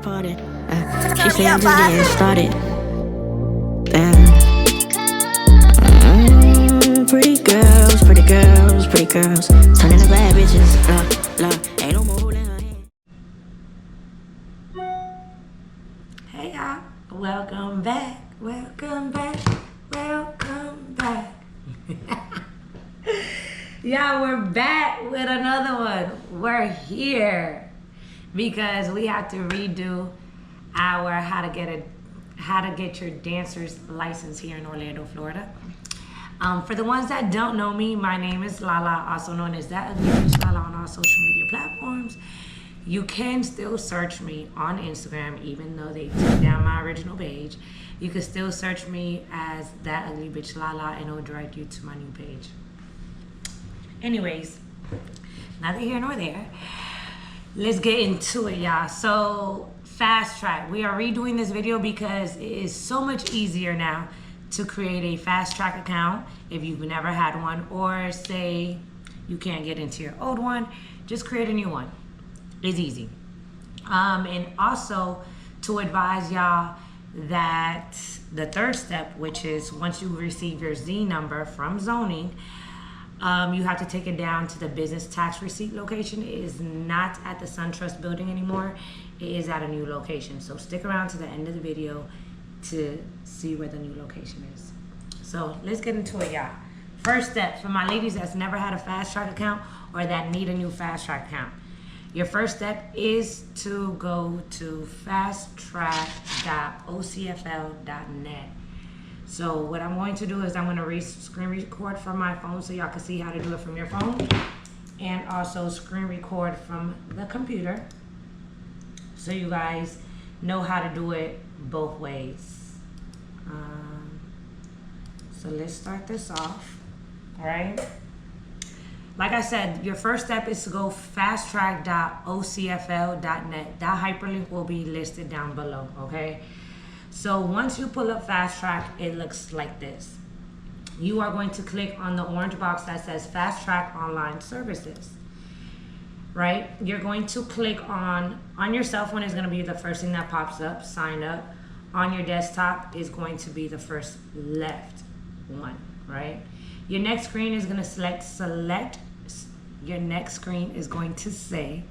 party. She say I'm just getting started. Pretty girls, pretty girls, pretty girls, turning to bad bitches. Ain't no more in her hand. Hey y'all, welcome back, welcome back, welcome back. Y'all, we're back with another one. We're here because we have to redo our how to get your dancer's license here in Orlando, Florida. For the ones that don't know me, my name is Lala, also known as That Ugly Bitch Lala on all social media platforms. You can still search me on Instagram, even though they took down my original page. You can still search me as That Ugly Bitch Lala, and it'll direct you to my new page. Anyways, neither here nor there. Let's get into it, y'all. So, FastTrack. We are redoing this video because it is so much easier now to create a FastTrack account if you've never had one, or say you can't get into your old one, just create a new one. It's easy. And also to advise y'all that the third step, which is once you receive your Z number from zoning, you have to take it down to the business tax receipt location. It is not at the SunTrust building anymore. It is at a new location. So stick around to the end of the video to see where the new location is. So let's get into it, y'all. First step for my ladies that's never had a FastTrack account or that need a new FastTrack account. Your first step is to go to fasttrack.ocfl.net. So what I'm going to do is I'm going to screen record from my phone so y'all can see how to do it from your phone, and also screen record from the computer so you guys know how to do it both ways. So let's start this off. All right. Like I said, your first step is to go fasttrack.ocfl.net. That hyperlink will be listed down below. Okay. So once you pull up FastTrack, it looks like this. You are going to click on the orange box that says FastTrack Online Services. Right? You're going to click on your cell phone is going to be the first thing that pops up, sign up. On your desktop is going to be the first left one, right? Your next screen is going to your next screen is going to say,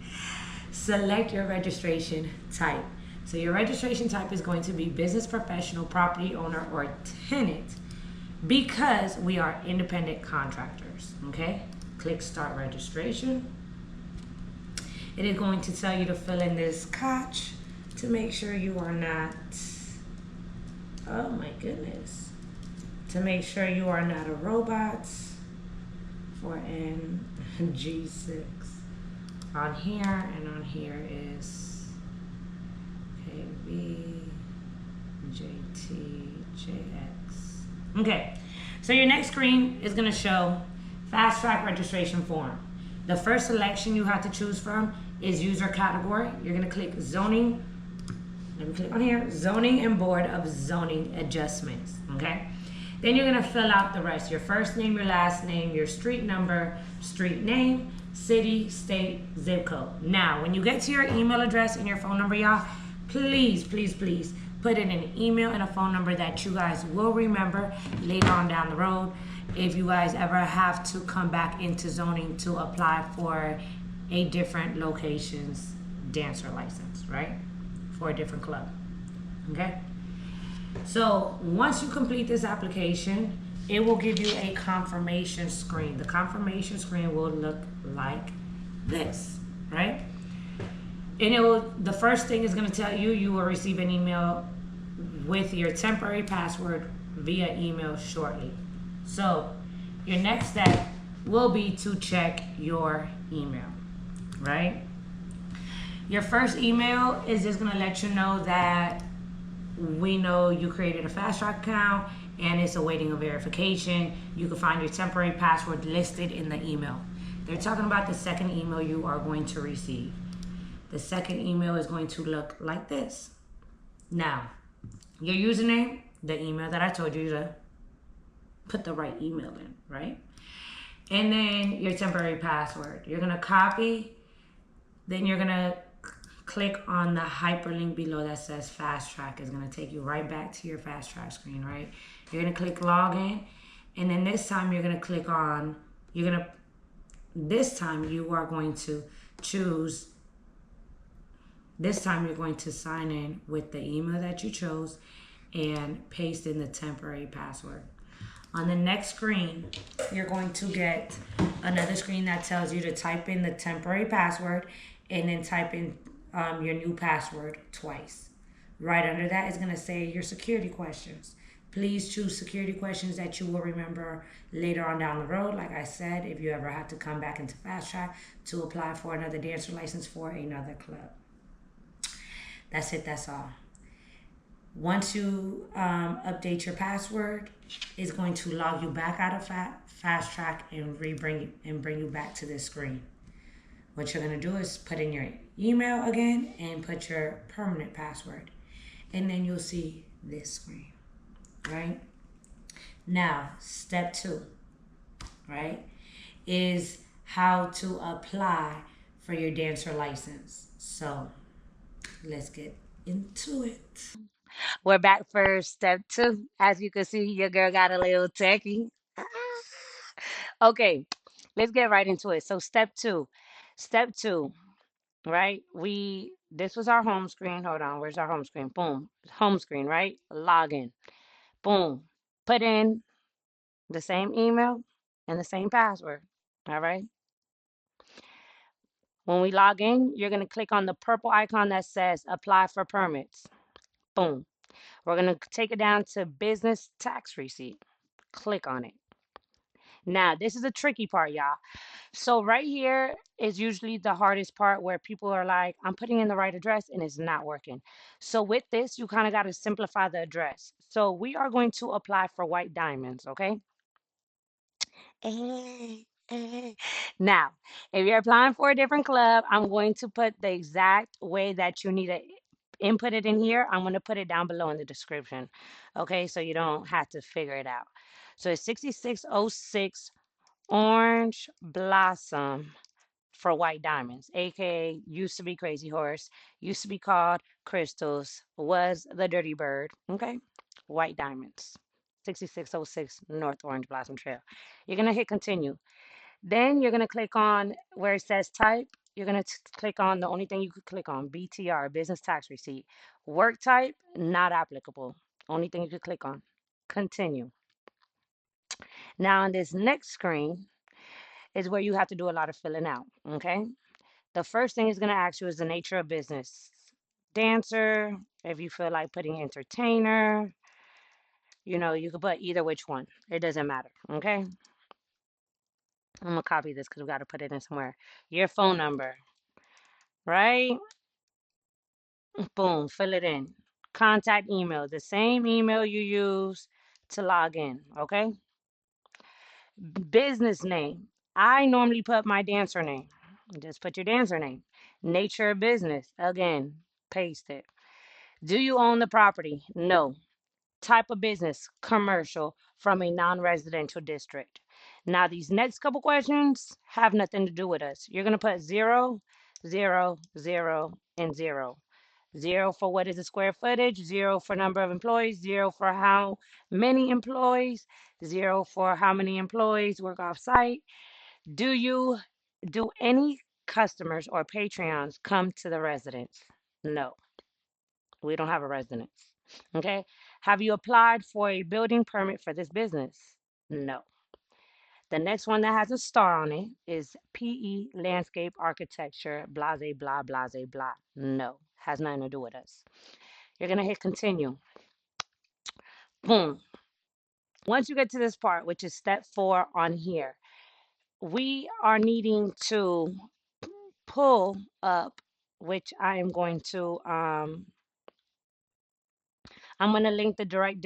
select your registration type. So your registration type is going to be business, professional, property owner, or tenant, because we are independent contractors, okay? Click start registration. It is going to tell you to fill in this COTCH to make sure you are not, oh my goodness, to make sure you are not a robot for an G6. On here and on here is KBJTJX. Okay, so your next screen is going to show FastTrack registration form. The first selection you have to choose from is user category. You're going to click zoning. Let me click on here, zoning and board of zoning adjustments. Okay, then you're going to fill out the rest: your first name, your last name, your street number, street name, city, state, zip code. Now when you get to your email address and your phone number, y'all, please put in an email and a phone number that you guys will remember later on down the road if you guys ever have to come back into zoning to apply for a different location's dancer license, right? For a different club. Okay? So once you complete this application, it will give you a confirmation screen. The confirmation screen will look like this, right? And the first thing is going to tell you you will receive an email with your temporary password via email shortly. So your next step will be to check your email, right? Your first email is just going to let you know that we know you created a FastTrack account and it's awaiting a verification. You can find your temporary password listed in the email. They're talking about the second email you are going to receive. The second email is going to look like this. Now, your username, the email that I told you to put the right email in, right? And then your temporary password. You're gonna copy, then you're gonna click on the hyperlink below that says Fast Track. It's going to take you right back to your Fast Track screen, right? You're going to click login, and then this time you're going to click on, this time you are going to choose, this time you're going to sign in with the email that you chose and paste in the temporary password. On the next screen, you're going to get another screen that tells you to type in the temporary password and then type in your new password twice. Right under that is going to say your security questions. Please choose security questions that you will remember later on down the road. Like I said, if you ever have to come back into Fast Track to apply for another dancer license for another club. That's it, that's all. Once you update your password, it's going to log you back out of Fast Track and bring you back to this screen. What you're going to do is put in your email again and put your permanent password. And then you'll see this screen, right? Now, step 2, right, is how to apply for your dancer license. So, let's get into it. We're back for step 2. As you can see, your girl got a little techie. Okay, let's get right into it. So step 2. Step 2, right? This was our home screen. Hold on, where's our home screen? Boom. Home screen, right? Login. Boom. Put in the same email and the same password. All right. When we log in, you're going to click on the purple icon that says apply for permits. Boom. We're going to take it down to business tax receipt. Click on it. Now, this is a tricky part, y'all. So right here is usually the hardest part where people are like, I'm putting in the right address and it's not working. So with this, you kind of got to simplify the address. So we are going to apply for white diamonds, okay? Eh, eh. Now, if you're applying for a different club, I'm going to put the exact way that you need to input it in here. I'm going to put it down below in the description. Okay, so you don't have to figure it out. So it's 6606 Orange Blossom for White Diamonds, aka used to be Crazy Horse, used to be called Crystals, was the Dirty Bird. Okay, White Diamonds. 6606 North Orange Blossom Trail. You're going to hit continue. Then you're going to click on where it says type. You're going to click on the only thing you could click on, BTR, business tax receipt. Work type, not applicable. Only thing you could click on. Continue. Now on this next screen is where you have to do a lot of filling out, okay? The first thing it's going to ask you is the nature of business. Dancer, if you feel like putting entertainer, you could put either which one. It doesn't matter, okay? I'm gonna copy this because we got to put it in somewhere. Your phone number, right? Boom, fill it in. Contact email, the same email you use to log in, okay? Business name. I normally put my dancer name. Just put your dancer name. Nature of business. Again, paste it. Do you own the property? No. Type of business, commercial, from a non-residential district. Now, these next couple questions have nothing to do with us. You're going to put 0, 0, 0, and 0. 0 for what is the square footage, 0 for number of employees, 0 for how many employees, 0 for how many employees work off site. Do any customers or patrons come to the residence? No, we don't have a residence. Okay. Have you applied for a building permit for this business? No. The next one that has a star on it is PE landscape architecture, blase, blah, blase, blah. No, has nothing to do with us. You're going to hit continue. Boom. Once you get to this part, which is step 4 on here, we are needing to pull up, which I'm going to link the direct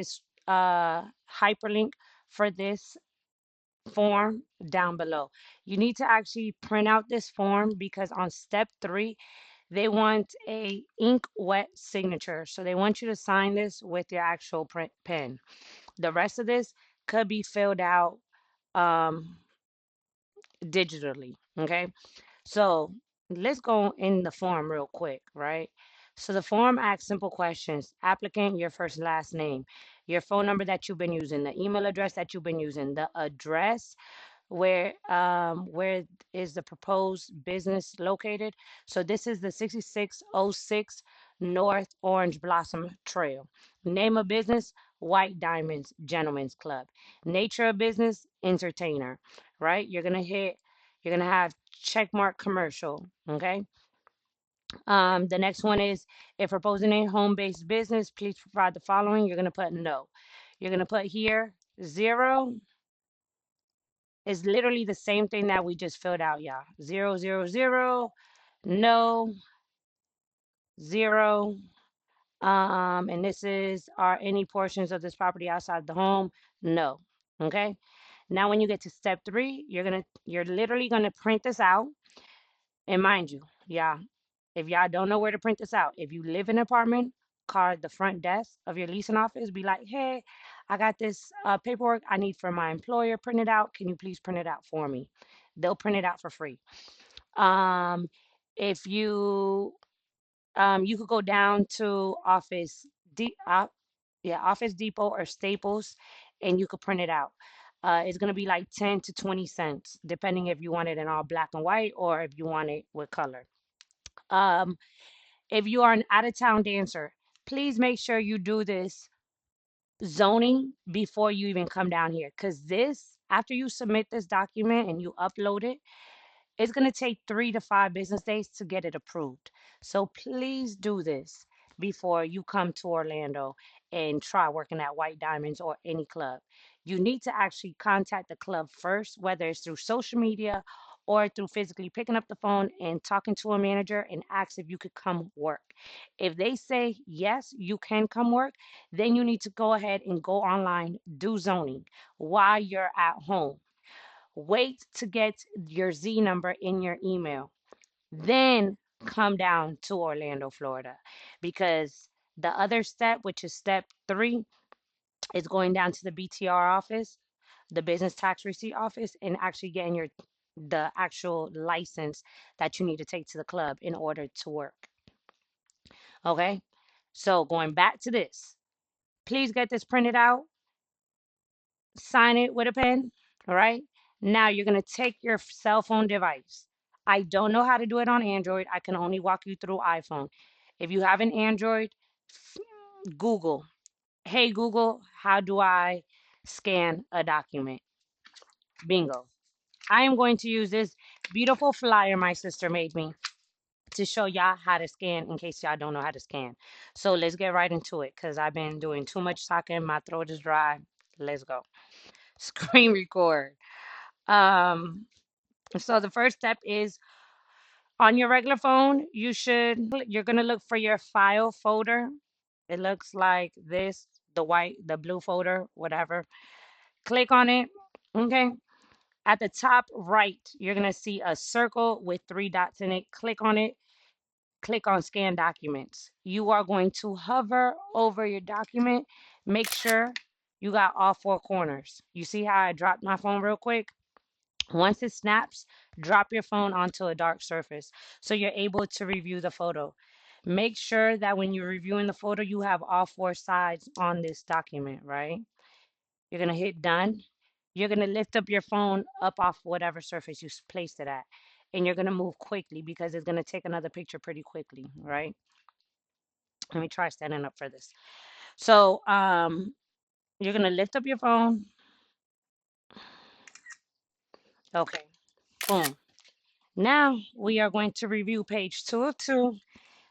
hyperlink for this form down below. You need to actually print out this form because on step 3, they want a ink wet signature. So they want you to sign this with your actual pen. The rest of this could be filled out digitally. Okay. So let's go in the form real quick, right? So the form asks simple questions. Applicant, your first and last name, your phone number that you've been using, the email address that you've been using, the address where is the proposed business located. So this is the 6606 North Orange Blossom Trail. Name of business, White Diamonds Gentlemen's Club. Nature of business, entertainer, right? You're gonna have check mark commercial, okay? The next one is if proposing a home-based business, please provide the following. You're gonna put no. You're gonna put here 0 is literally the same thing that we just filled out, y'all. 000, no, 0. And this is are any portions of this property outside the home? No. Okay. Now when you get to step 3, you're literally gonna print this out. And mind you, yeah, if y'all don't know where to print this out, if you live in an apartment, call the front desk of your leasing office. Be like, hey, I got this paperwork I need for my employer printed out. Can you please print it out for me? They'll print it out for free. Um, if you you could go down to Office Depot or Staples, and you could print it out. It's gonna be like 10 to 20 cents, depending if you want it in all black and white or if you want it with color. Um, if you are an out of town dancer, please make sure you do this zoning before you even come down here. Because this, after you submit this document and you upload it, it's going to take 3 to 5 business days to get it approved. So please do this before you come to Orlando and try working at White Diamonds or any club. You need to actually contact the club first, whether it's through social media or through physically picking up the phone and talking to a manager and ask if you could come work. If they say yes, you can come work, then you need to go ahead and go online, do zoning while you're at home. Wait to get your Z number in your email. Then come down to Orlando, Florida. Because the other step, which is step 3, is going down to the BTR office, the business tax receipt office, and actually getting the actual license that you need to take to the club in order to work. Okay? So going back to this, please get this printed out, sign it with a pen. All right. Now you're going to take your cell phone device. I don't know how to do it on Android. I can only walk you through iPhone. If you have an Android, Google. Hey, Google, how do I scan a document? Bingo. I am going to use this beautiful flyer my sister made me to show y'all how to scan in case y'all don't know how to scan. So let's get right into it because I've been doing too much talking. My throat is dry. Let's go. Screen record. Um, so the first step is on your regular phone, you're gonna look for your file folder. It looks like this, the blue folder, whatever. Click on it. Okay. At the top right, you're gonna see a circle with 3 dots in it. Click on it. Click on scan documents. You are going to hover over your document. Make sure you got all 4 corners. You see how I dropped my phone real quick? Once it snaps, drop your phone onto a dark surface so you're able to review the photo. Make sure that when you're reviewing the photo, you have all 4 sides on this document, right? You're going to hit done. You're going to lift up your phone up off whatever surface you placed it at. And you're going to move quickly because it's going to take another picture pretty quickly, right? Let me try standing up for this. So you're going to lift up your phone. Okay, boom. Now we are going to review page 2 of 2.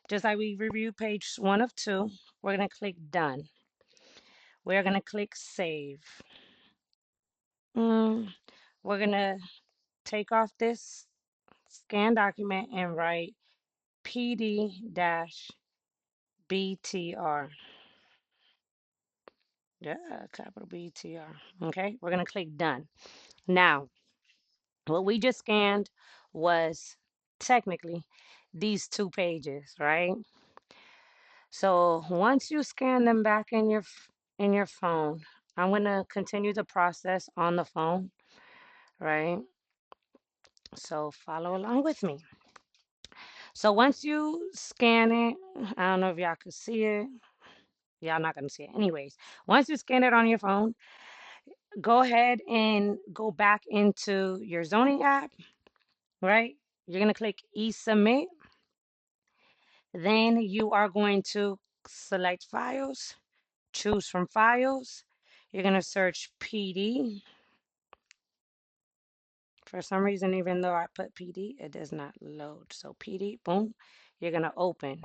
Just like we reviewed page 1 of 2, we're going to click done. We're going to click save. We're going to take off this scan document and write PD-BTR. Yeah, capital BTR. Okay, we're going to click done. Now, what we just scanned was technically these 2 pages, right? So once you scan them back in your phone, I'm gonna continue the process on the phone, right? So follow along with me. So once you scan it, I don't know if y'all can see it. Y'all not gonna see it. Anyways, once you scan it on your phone, go ahead and go back into your zoning app, right? You're gonna click e-submit. Then you are going to select files, choose from files. You're gonna search PD. For some reason, even though I put PD, it does not load. So PD, boom, you're gonna open.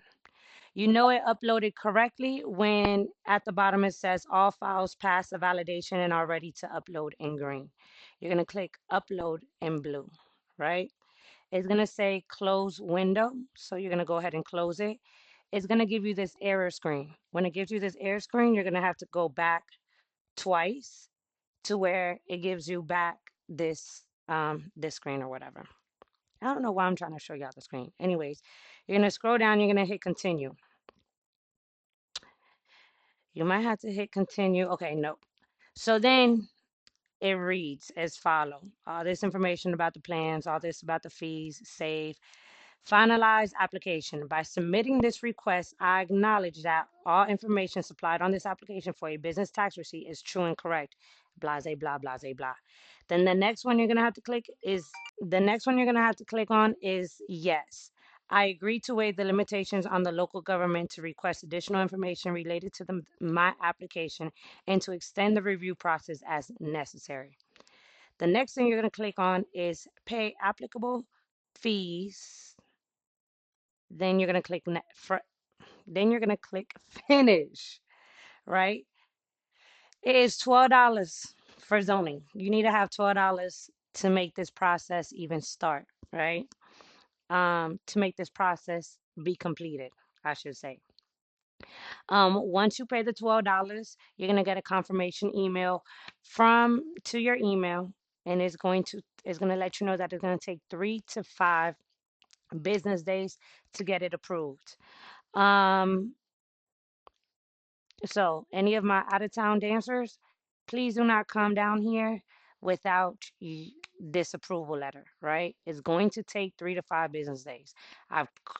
You know it uploaded correctly when at the bottom it says all files pass the validation and are ready to upload in green. You're going to click upload in blue, right? It's going to say close window. So you're going to go ahead and close it. It's going to give you this error screen. When it gives you this error screen, you're going to have to go back twice to where it gives you back this screen or whatever. I don't know why I'm trying to show y'all the screen. Anyways, you're going to scroll down, you're going to hit continue. You might have to hit continue. Okay, nope. So then it reads as follow. All this information about the plans, all this about the fees, save. Finalize application. By submitting this request, I acknowledge that all information supplied on this application for a business tax receipt is true and correct. Blah, blah, blah, blah, blah. Then the next one you're going to have to click is the next one you're going to have to click on is yes. I agree to waive the limitations on the local government to request additional information related to my application and to extend the review process as necessary. The next thing you're going to click on is pay applicable fees. Then you're going to click then you're going to click finish, right? It is $12 for zoning. You need to have $12 to make this process even start, right? To make this process be completed, I should say. Once you pay the $12, you're gonna get a confirmation email from to your email, and it's gonna let you know that it's gonna take 3 to 5 business days to get it approved. Um, so any of my out of town dancers, please do not come down here without this approval letter, right? It's going to take 3 to 5 business days.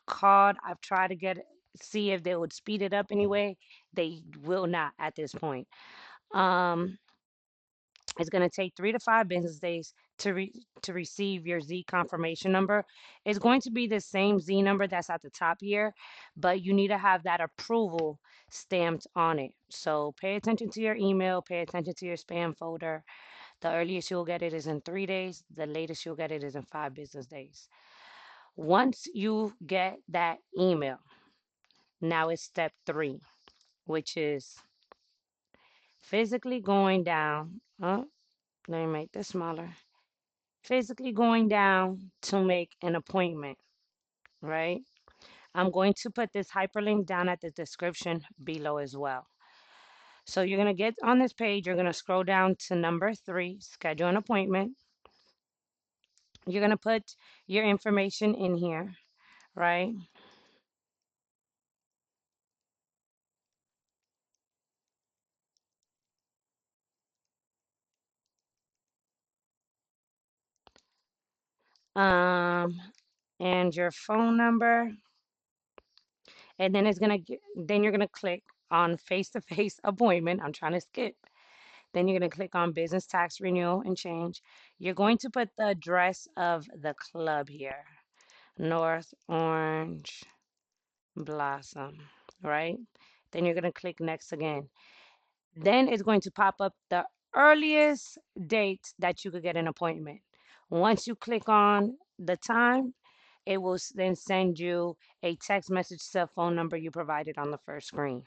Called, I've tried to see if they would speed it up anyway. They will not at this point. Um, it's going to take 3 to 5 business days to receive your Z confirmation number. It's going to be the same Z number that's at the top here, but you need to have that approval stamped on it. So pay attention to your email, pay attention to your spam folder. The earliest you'll get it is in 3 days. The latest you'll get it is in 5 business days. Once you get that email, now it's step 3, which is physically going down. Let me make this smaller. Physically going down to make an appointment, right? I'm going to put this hyperlink down at the description below as well. So you're going to get on this page, you're going to scroll down to number 3, schedule an appointment. You're going to put your information in here, right? Um, and your phone number, and then then you're going to click on face-to-face appointment. I'm trying to skip. Then you're going to click on business tax renewal and change. You're going to put the address of the club here, North Orange Blossom, right? Then you're going to click next again. Then it's going to pop up the earliest date that you could get an appointment. Once you click on the time, it will then send you a text message to the phone number you provided on the first screen.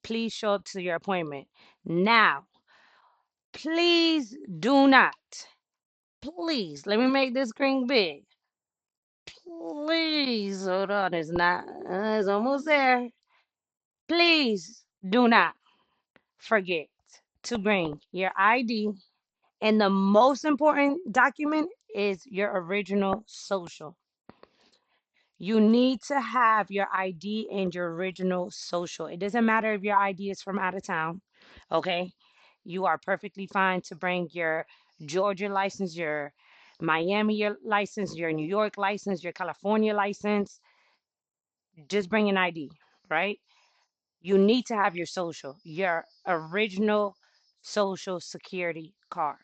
Please show up to your appointment. Now, please do not, please, let me make this screen big. Please, hold on, it's almost there. Please do not forget to bring your ID, and the most important document is your original social. You need to have your ID and your original social. It doesn't matter if your ID is from out of town, okay? You are perfectly fine to bring your Georgia license, your Miami your license, your New York license, your California license. Just bring an ID, right? You need to have your social, your original social security card.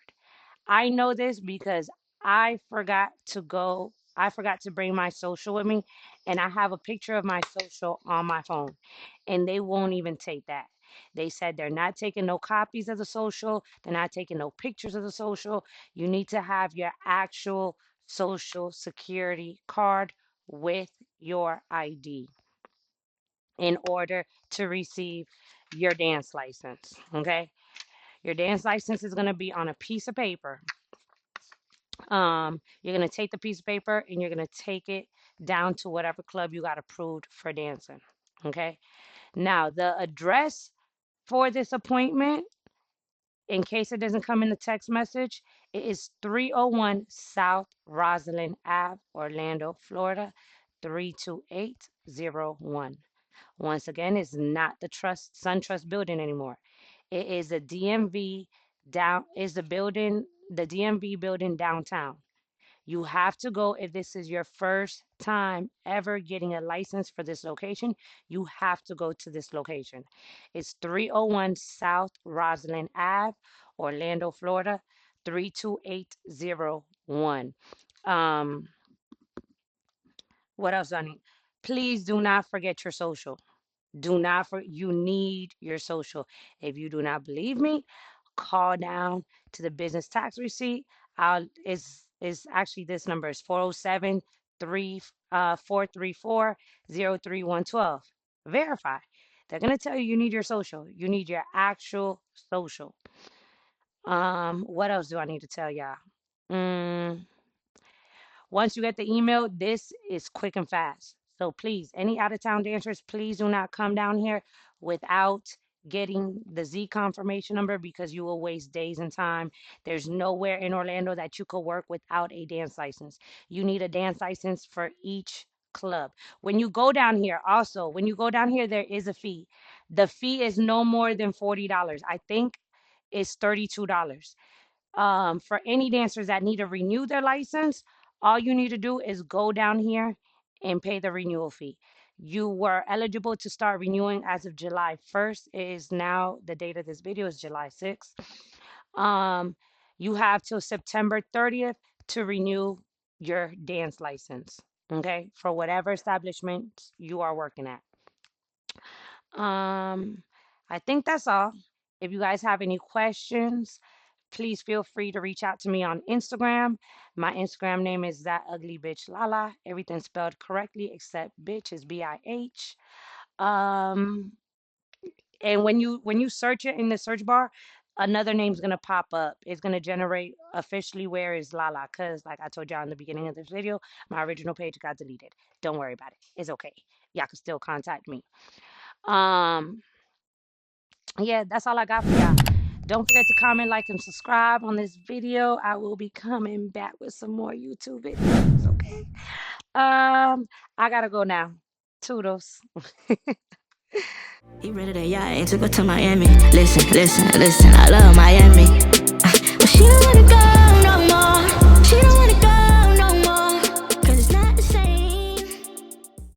I know this because I forgot to bring my social with me, and I have a picture of my social on my phone, and they won't even take that. They said they're not taking no copies of the social, they're not taking no pictures of the social. You need to have your actual social security card with your ID in order to receive your dance license. Okay. Your dance license is going to be on a piece of paper. You're going to take the piece of paper and you're going to take it down to whatever club you got approved for dancing. Okay. Now, the address for this appointment, in case it doesn't come in the text message, it is 301 South Rosalind Ave, Orlando, Florida, 32801. Once again, it's not the SunTrust building anymore. It is a DMV is the DMV building downtown. You have to go if this is your first time ever getting a license for this location. You have to go to this location. It's 301 South Rosalind Ave, Orlando, Florida, 32801. Um, what else, Donnie? Please do not forget your social. Do not you need your social. If you do not believe me, call down to the business tax receipt. Is actually this number is 407 434 03112. Verify. They're gonna tell you you need your social. You need your actual social. What else do I need to tell y'all? Mm, Once you get the email, this is quick and fast. So please, any out of town dancers, please do not come down here without getting the Z confirmation number because you will waste days and time. There's nowhere in Orlando that you could work without a dance license. You need a dance license for each club. When you go down here, also, when you go down here, there is a fee. The fee is no more than $40. I think it's $32. For any dancers that need to renew their license, all you need to do is go down here and pay the renewal fee. You were eligible to start renewing as of July 1st. It is now the date of this video is July 6th. You have till September 30th to renew your dance license, okay, for whatever establishment you are working at. Um, I think that's all. If you guys have any questions, please feel free to reach out to me on Instagram. My Instagram name is that ugly bitch Lala. Everything spelled correctly except bitch is BIH. Um, and when you search it in the search bar, another name's gonna pop up. It's gonna generate officially where is Lala, cause like I told y'all in the beginning of this video, my original page got deleted. Don't worry about it. It's okay. Y'all can still contact me. Um, yeah, that's all I got for y'all. Don't forget to comment, like, and subscribe on this video. I will be coming back with some more YouTube videos, okay? I gotta go now. Toodles. He rented a yacht and took her to Miami. Listen, listen, listen, I love Miami. But she don't wanna go.